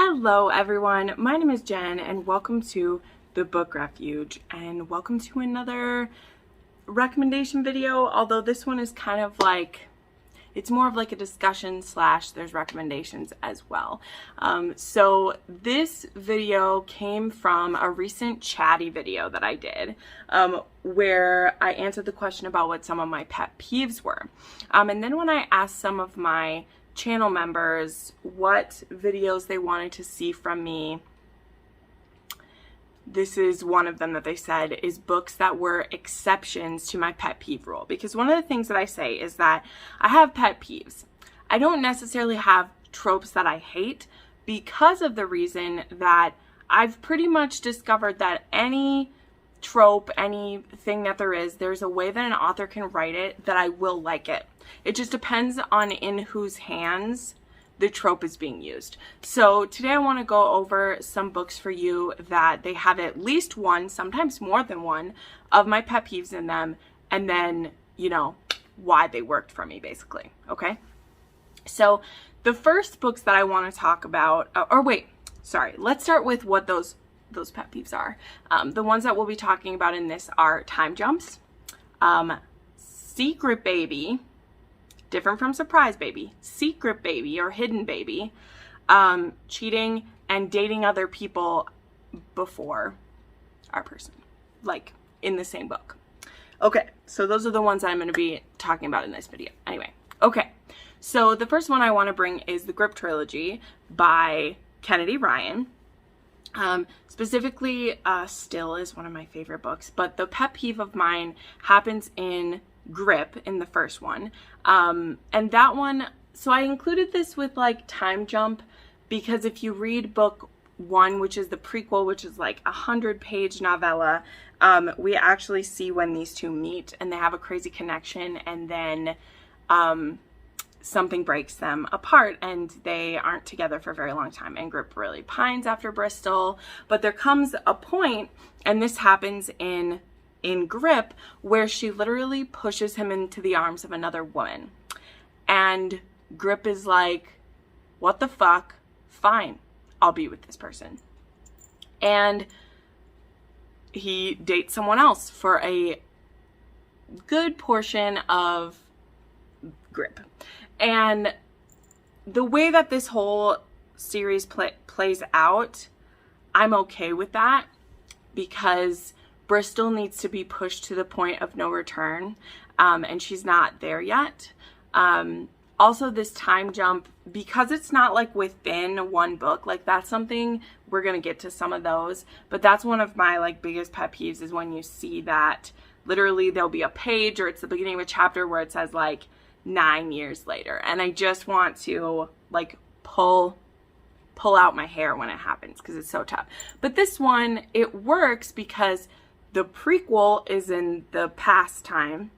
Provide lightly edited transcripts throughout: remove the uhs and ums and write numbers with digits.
Hello everyone, my name is Jen and welcome to the Book Refuge and welcome to another recommendation video, although this one is kind of like, it's more of like a discussion slash there's recommendations as well. So this video came from a recent chatty video that I did where I answered the question about what some of my pet peeves were. And then when I asked some of my channel members what videos they wanted to see from me, this is one of them that they said is books that were exceptions to my pet peeve rule. Because one of the things that I say is that I have pet peeves. I don't necessarily have tropes that I hate, because of the reason that I've pretty much discovered that any trope, anything that there's a way that an author can write it that I will like it. It just depends on in whose hands the trope is being used. So today I want to go over some books for you that they have at least one, sometimes more than one, of my pet peeves in them, and then, you know, why they worked for me, basically. Okay? So the first books that I want to talk about, let's start with what those pet peeves are. The ones that we'll be talking about in this are time jumps, secret baby, different from surprise baby, secret baby or hidden baby, cheating, and dating other people before our person, like in the same book. Okay, so those are the ones I'm going to be talking about in this video. Anyway, okay, so the first one I want to bring is the Grip Trilogy by Kennedy Ryan. Specifically, Still is one of my favorite books, but the pet peeve of mine happens in Grip, in the first one. And that one, so I included this with like time jump because if you read book one, which is the prequel, which is like 100-page novella, we actually see when these two meet and they have a crazy connection, and then something breaks them apart and they aren't together for a very long time, and Grip really pines after Bristol. But there comes a point, and this happens in Grip, where she literally pushes him into the arms of another woman, and Grip is like, what the fuck, fine, I'll be with this person, and he dates someone else for a good portion of Grip. And the way that this whole series plays out, I'm okay with that, because Bristol needs to be pushed to the point of no return, and she's not there yet. Also, this time jump, because it's not like within one book, like that's something, we're gonna get to some of those, but that's one of my like biggest pet peeves, is when you see that literally there'll be a page or it's the beginning of a chapter where it says like 9 years later, and I just want to like pull out my hair when it happens, because it's so tough. But this one, it works because the prequel is in the past time,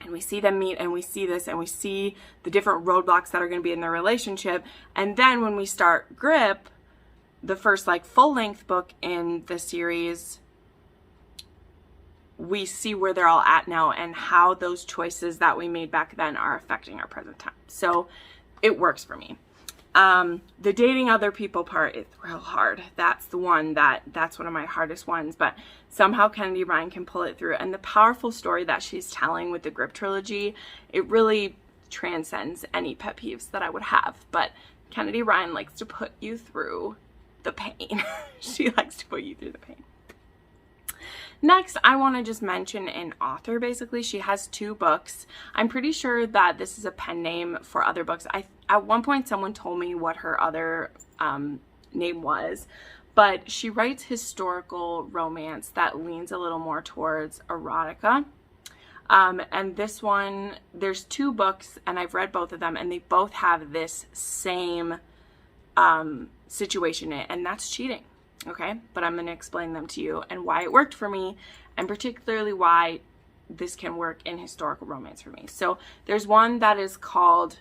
and we see them meet, and we see this, and we see the different roadblocks that are going to be in their relationship. And then when we start Grip, the first like full-length book in the series, we see where they're all at now and how those choices that we made back then are affecting our present time. So it works for me. The dating other people part is real hard. That's the one that's one of my hardest ones, but somehow Kennedy Ryan can pull it through. And the powerful story that she's telling with the Grip Trilogy, it really transcends any pet peeves that I would have. But Kennedy Ryan likes to put you through the pain. She likes to put you through the pain. Next, I want to just mention an author. Basically, she has 2 books. I'm pretty sure that this is a pen name for other books. At one point, someone told me what her other name was, but she writes historical romance that leans a little more towards erotica. And this one, there's 2 books, and I've read both of them, and they both have this same situation in it, and that's cheating. Okay, but I'm going to explain them to you and why it worked for me, and particularly why this can work in historical romance for me. So there's one that is called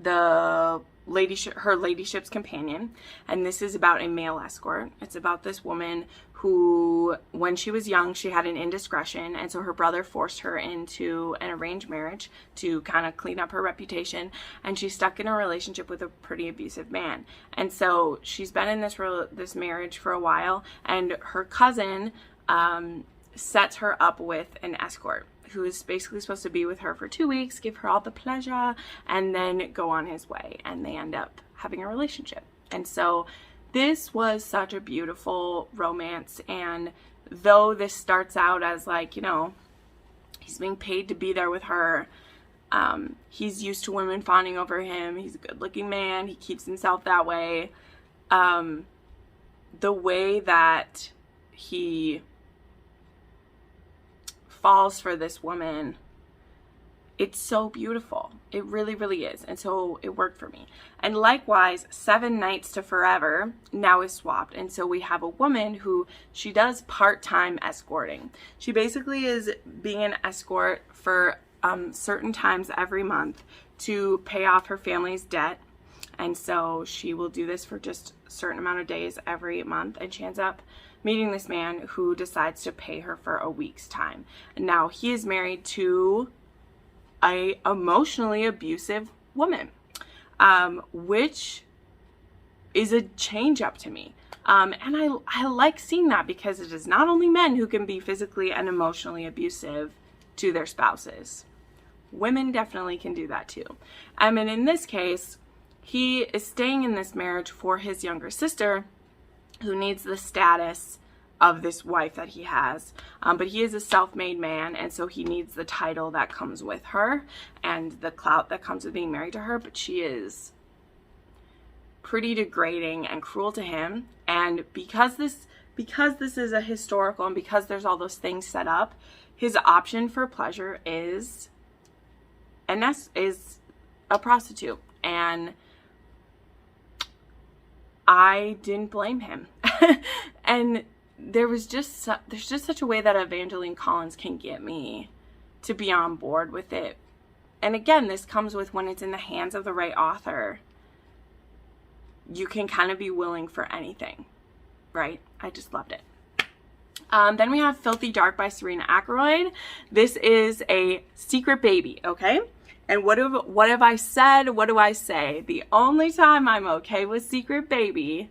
The her ladyship's companion, and this is about a male escort. It's about this woman who, when she was young, she had an indiscretion, and so her brother forced her into an arranged marriage to kind of clean up her reputation, and she's stuck in a relationship with a pretty abusive man. And so she's been in this marriage for a while, and her cousin sets her up with an escort who is basically supposed to be with her for 2 weeks, give her all the pleasure, and then go on his way, and they end up having a relationship. And so this was such a beautiful romance, and though this starts out as like, you know, he's being paid to be there with her, he's used to women fawning over him, he's a good-looking man, he keeps himself that way, the way that he falls for this woman, it's so beautiful. It really, really is. And so it worked for me. And likewise, 7 Nights to Forever now is swapped. And so we have a woman who, she does part-time escorting. She basically is being an escort for certain times every month to pay off her family's debt. And so she will do this for just a certain amount of days every month. And she ends up meeting this man who decides to pay her for a week's time. Now, he is married to a emotionally abusive woman, which is a change up to me. And I like seeing that, because it is not only men who can be physically and emotionally abusive to their spouses. Women definitely can do that too. And in this case, he is staying in this marriage for his younger sister, who needs the status of this wife that he has, but he is a self-made man, and so he needs the title that comes with her and the clout that comes with being married to her. But she is pretty degrading and cruel to him, and because this is a historical, and because there's all those things set up, his option for pleasure is a prostitute, and I didn't blame him. And there's just such a way that Evangeline Collins can get me to be on board with it. And again, this comes with when it's in the hands of the right author, you can kind of be willing for anything, right? I just loved it. Then we have Filthy Dark by Serena Akeroyd. This is a secret baby, okay? And what have I said? What do I say? The only time I'm okay with secret baby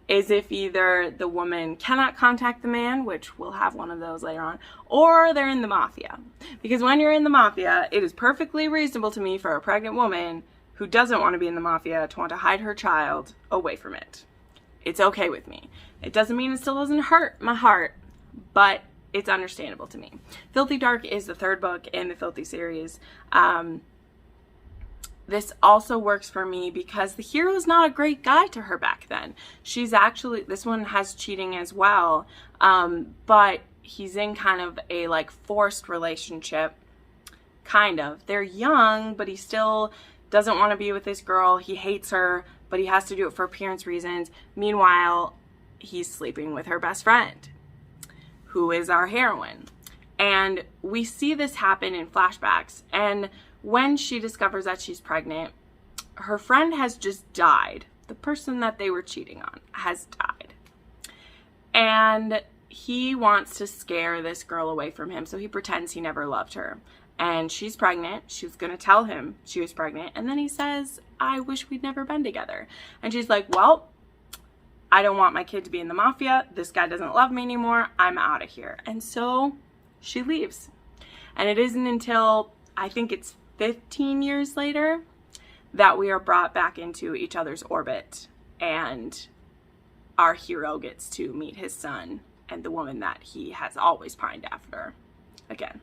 is if either the woman cannot contact the man, which we'll have one of those later on, or they're in the mafia. Because when you're in the mafia, it is perfectly reasonable to me for a pregnant woman who doesn't want to be in the mafia to want to hide her child away from it. It's okay with me. It doesn't mean it still doesn't hurt my heart, but it's understandable to me. Filthy Dark is the 3rd book in the Filthy series. This also works for me because the hero is not a great guy to her back then. She's actually, this one has cheating as well, but he's in kind of a like forced relationship, kind of. They're young, but he still doesn't want to be with this girl. He hates her, but he has to do it for appearance reasons. Meanwhile, he's sleeping with her best friend, who is our heroine. And we see this happen in flashbacks. And when she discovers that she's pregnant, her friend has just died. The person that they were cheating on has died. And he wants to scare this girl away from him, so he pretends he never loved her. And she's pregnant. She's going to tell him she was pregnant. And then he says, I wish we'd never been together. And she's like, well, I don't want my kid to be in the mafia. This guy doesn't love me anymore. I'm out of here. And so she leaves. And it isn't until, I think it's 15 years later, that we are brought back into each other's orbit, and our hero gets to meet his son and the woman that he has always pined after again.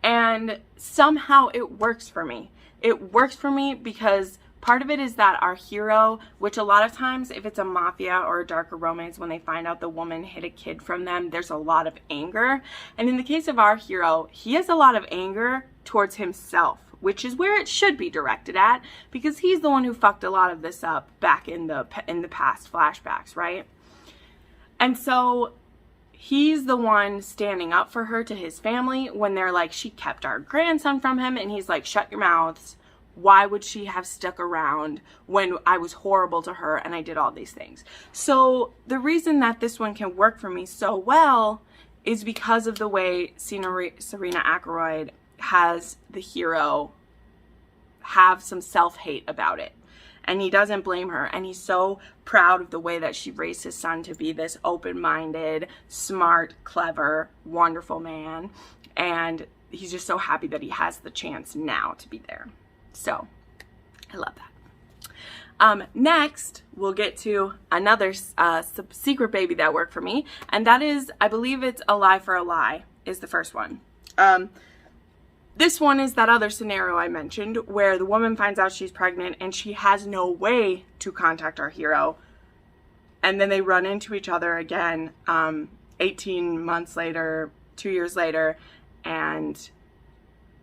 And somehow it works for me. It works for me because part of it is that our hero, which a lot of times if it's a mafia or a darker romance, when they find out the woman hid a kid from them, there's a lot of anger. And in the case of our hero, he has a lot of anger towards himself, which is where it should be directed at, because he's the one who fucked a lot of this up back in the past flashbacks, right? And so he's the one standing up for her to his family when they're like, she kept our grandson from him, and he's like, shut your mouths. why would she have stuck around when I was horrible to her and I did all these things? So the reason that this one can work for me so well is because of the way Serena Akeroyd has the hero have some self-hate about it. And he doesn't blame her. And he's so proud of the way that she raised his son to be this open-minded, smart, clever, wonderful man. And he's just so happy that he has the chance now to be there. So, I love that. Next, we'll get to another secret baby that worked for me. And that is, I believe it's A Lie for a Lie is the first one. This one is that other scenario I mentioned where the woman finds out she's pregnant and she has no way to contact our hero. And then they run into each other again 18 months later, 2 years later, and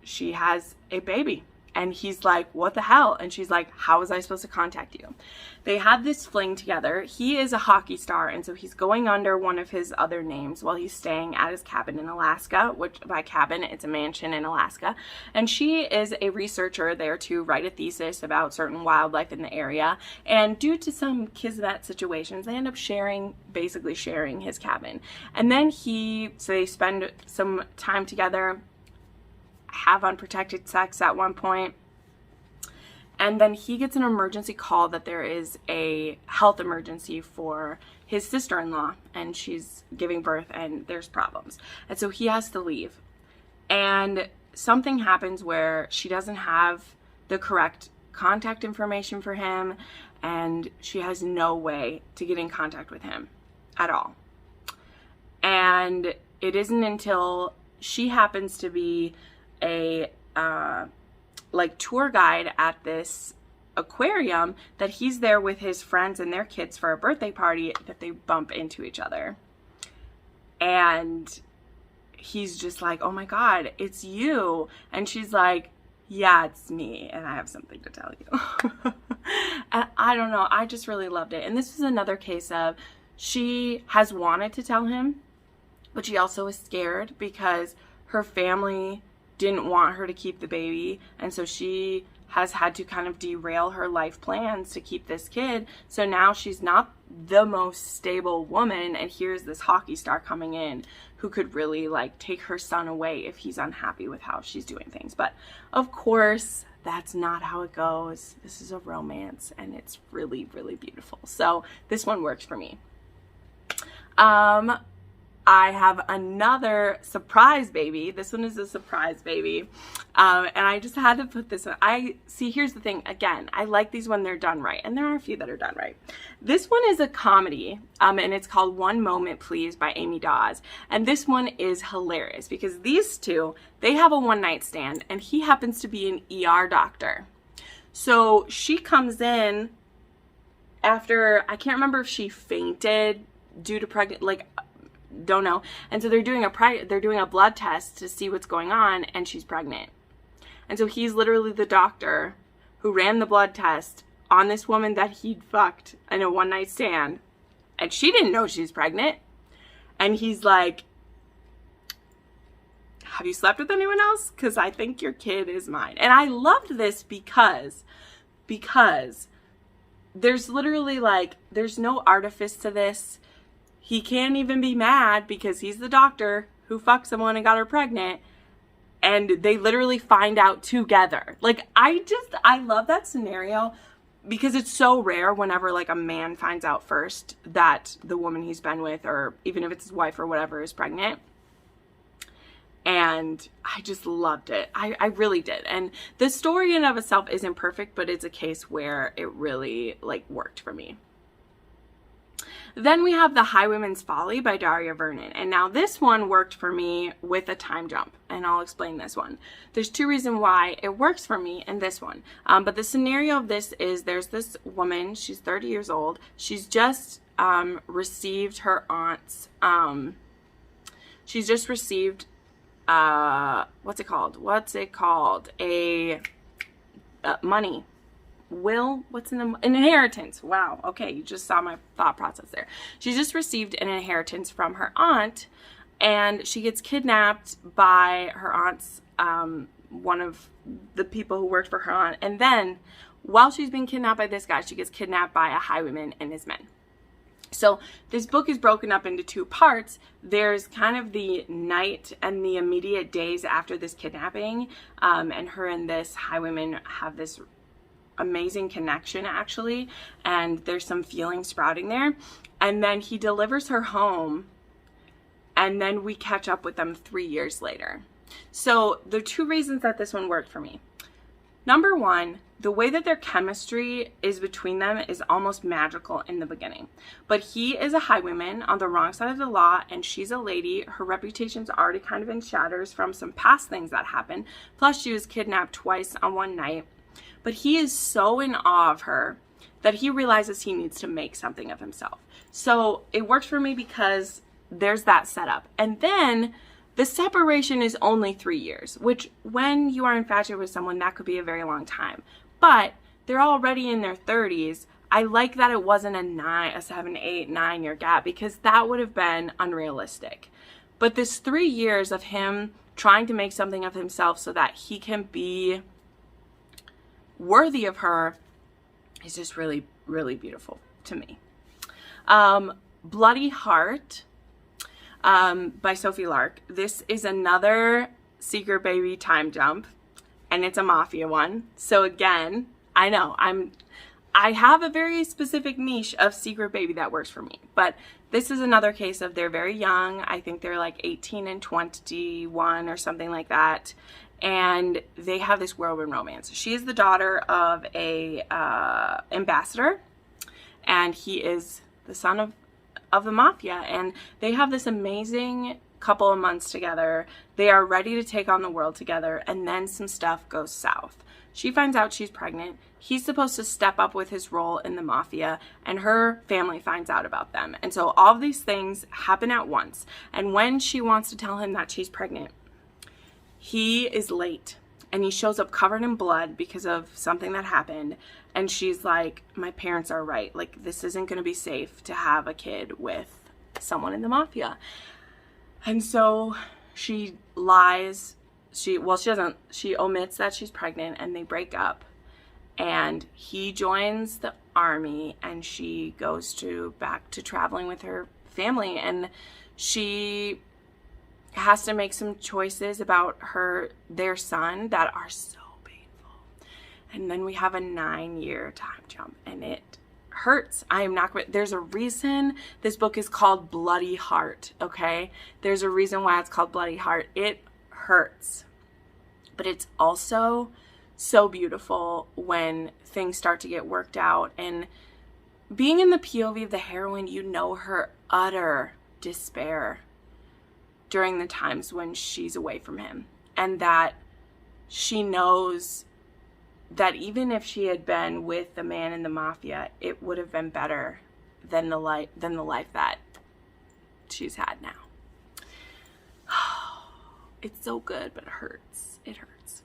she has a baby. And he's like, what the hell? And she's like, how was I supposed to contact you? They have this fling together. He is a hockey star, and so he's going under one of his other names while he's staying at his cabin in Alaska, which by cabin, it's a mansion in Alaska. And she is a researcher there to write a thesis about certain wildlife in the area. And due to some kismet situations, they end up basically sharing his cabin. And then so they spend some time together, have unprotected sex at one point, and then he gets an emergency call that there is a health emergency for his sister-in-law and she's giving birth and there's problems, and so he has to leave. And something happens where she doesn't have the correct contact information for him and she has no way to get in contact with him at all. And it isn't until she happens to be a tour guide at this aquarium that he's there with his friends and their kids for a birthday party that they bump into each other. And he's just like, oh my God, it's you. And she's like, yeah, it's me. And I have something to tell you. And I don't know. I just really loved it. And this was another case of she has wanted to tell him, but she also is scared because her family didn't want her to keep the baby, and so she has had to kind of derail her life plans to keep this kid. So now she's not the most stable woman, and here's this hockey star coming in who could really like take her son away if he's unhappy with how she's doing things. But of course, that's not how it goes. This is a romance and it's really, really beautiful. So this one works for me. I have another surprise baby. This one is a surprise baby. And I just had to put this one. Here's the thing. Again, I like these when they're done right. And there are a few that are done right. This one is a comedy. And it's called One Moment Please by Amy Daws. And this one is hilarious because these two, they have a one-night stand. And he happens to be an ER doctor. So she comes in after, I can't remember if she fainted due to pregnant, don't know. And so they're doing a blood test to see what's going on, and she's pregnant. And so he's literally the doctor who ran the blood test on this woman that he'd fucked in a one-night stand, and she didn't know she's pregnant. And he's like, have you slept with anyone else? Because I think your kid is mine. And I loved this because there's literally there's no artifice to this. He can't even be mad because he's the doctor who fucked someone and got her pregnant. And they literally find out together. I love that scenario because it's so rare whenever a man finds out first that the woman he's been with, or even if it's his wife or whatever, is pregnant. And I just loved it. I really did. And the story in of itself isn't perfect, but it's a case where it really worked for me. Then we have The Highwayman's Folly by Daria Vernon. And now this one worked for me with a time jump. And I'll explain this one. There's two reasons why it works for me in this one. But the scenario of this is there's this woman. She's 30 years old. She's just received her aunt's... she's just received... what's it called? Money. An inheritance. Wow. Okay. You just saw my thought process there. She just received an inheritance from her aunt, and she gets kidnapped by her aunt's one of the people who worked for her on. And then while she's being kidnapped by this guy, she gets kidnapped by a highwayman and his men. So this book is broken up into 2 parts. There's kind of the night and the immediate days after this kidnapping, and her and this highwayman have this amazing connection, actually, and there's some feeling sprouting there. And then he delivers her home, and then we catch up with them 3 years later. So the 2 reasons that this one worked for me. Number 1, the way that their chemistry is between them is almost magical in the beginning. But he is a highwayman on the wrong side of the law, and she's a lady. Her reputation's already kind of in shatters from some past things that happened. Plus, she was kidnapped twice on one night. But he is so in awe of her that he realizes he needs to make something of himself. So it works for me because there's that setup. And then the separation is only 3 years, which when you are infatuated with someone, that could be a very long time. But they're already in their 30s. I like that it wasn't a 7, 8, 9 year gap, because that would have been unrealistic. But this 3 years of him trying to make something of himself so that he can be worthy of her is just really, really beautiful to me. Bloody Heart by Sophie Lark. This is another secret baby time jump, and it's a mafia one. So again, I know I have a very specific niche of secret baby that works for me, but this is another case of they're very young. I think they're like 18 and 21 or something like that. And they have this whirlwind romance. She is the daughter of a ambassador, and he is the son of the mafia. And they have this amazing couple of months together. They are ready to take on the world together, and then some stuff goes south. She finds out she's pregnant. He's supposed to step up with his role in the mafia, and her family finds out about them. And so all of these things happen at once. And when she wants to tell him that she's pregnant, he is late, and he shows up covered in blood because of something that happened. And she's like, my parents are right. Like, this isn't going to be safe to have a kid with someone in the mafia. And so she lies. She omits that she's pregnant, and they break up. And he joins the army, and she goes back to traveling with her family. And she has to make some choices about their son that are so painful. And then we have a 9-year time jump, and it hurts. There's a reason this book is called Bloody Heart, okay? There's a reason why it's called Bloody Heart. It hurts. But it's also so beautiful when things start to get worked out. And being in the POV of the heroine, you know her utter despair during the times when she's away from him, and that she knows that even if she had been with the man in the mafia, it would have been better than the life that she's had now. It's so good, but it hurts. It hurts.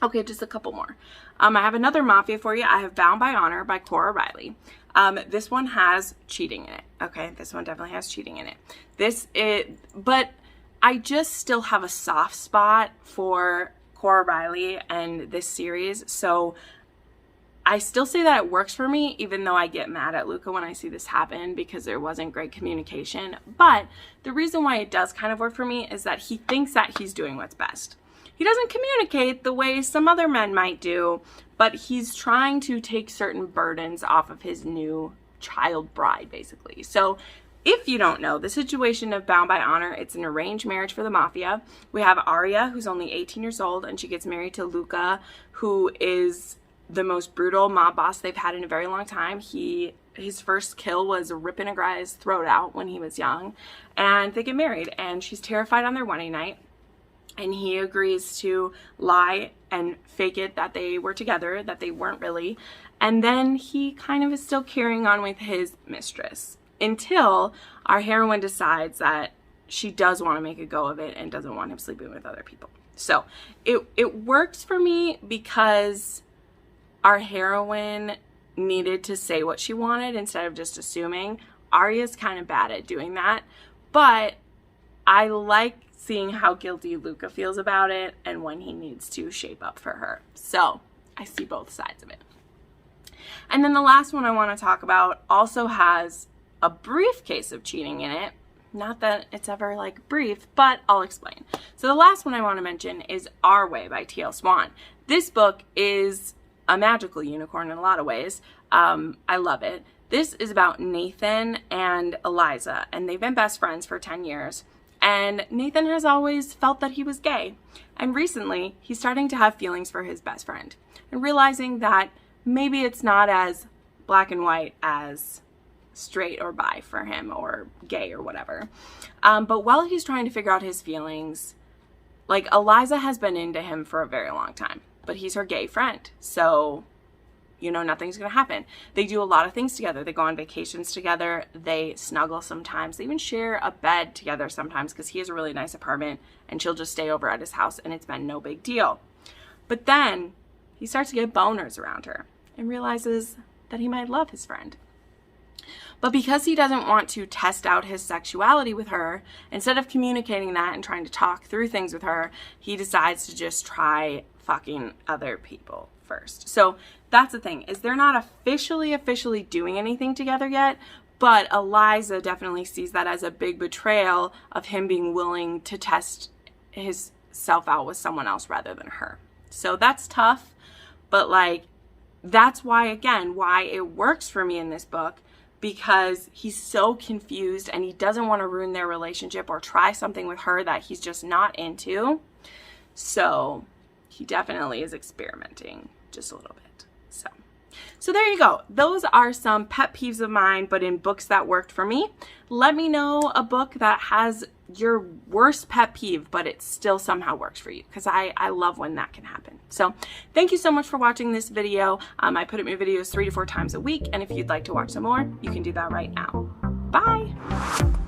Okay, just a couple more. I have another mafia for you. I have Bound by Honor by Cora Reilly. This one has cheating in it. Okay, this one definitely has cheating in it. But I just still have a soft spot for Cora Reilly and this series. So I still say that it works for me, even though I get mad at Luca when I see this happen because there wasn't great communication. But the reason why it does kind of work for me is that he thinks that he's doing what's best. He doesn't communicate the way some other men might do, but he's trying to take certain burdens off of his new child bride, basically. So if you don't know, the situation of Bound by Honor, it's an arranged marriage for the mafia. We have Aria, who's only 18 years old, and she gets married to Luca, who is the most brutal mob boss they've had in a very long time. His first kill was ripping a guy's throat out when he was young, and they get married, and she's terrified on their wedding night. And he agrees to lie and fake it that they were together, that they weren't really. And then he kind of is still carrying on with his mistress until our heroine decides that she does want to make a go of it and doesn't want him sleeping with other people. So it works for me because our heroine needed to say what she wanted instead of just assuming. Aria's kind of bad at doing that, but I like seeing how guilty Luca feels about it and when he needs to shape up for her. So I see both sides of it. And then the last one I want to talk about also has a brief case of cheating in it. Not that it's ever like brief, but I'll explain. So the last one I want to mention is Our Way by TL Swan. This book is a magical unicorn in a lot of ways. I love it. This is about Nathan and Eliza, and they've been best friends for 10 years. And Nathan has always felt that he was gay. And recently, he's starting to have feelings for his best friend and realizing that maybe it's not as black and white as straight or bi for him, or gay or whatever. But while he's trying to figure out his feelings, like, Eliza has been into him for a very long time, but he's her gay friend. So, you know, nothing's going to happen. They do a lot of things together. They go on vacations together. They snuggle sometimes. They even share a bed together sometimes because he has a really nice apartment and she'll just stay over at his house and it's been no big deal. But then he starts to get boners around her and realizes that he might love his friend. But because he doesn't want to test out his sexuality with her, instead of communicating that and trying to talk through things with her, he decides to just try fucking other people first. So that's the thing, is they're not officially doing anything together yet, but Eliza definitely sees that as a big betrayal of him being willing to test his self out with someone else rather than her. So that's tough, but like, that's why, again, why it works for me in this book, because he's so confused and he doesn't want to ruin their relationship or try something with her that he's just not into. So he definitely is experimenting just a little bit. So there you go. Those are some pet peeves of mine, but in books that worked for me. Let me know a book that has your worst pet peeve, but it still somehow works for you, because I love when that can happen. So thank you so much for watching this video. I put up my videos 3 to 4 times a week, and if you'd like to watch some more, you can do that right now. Bye!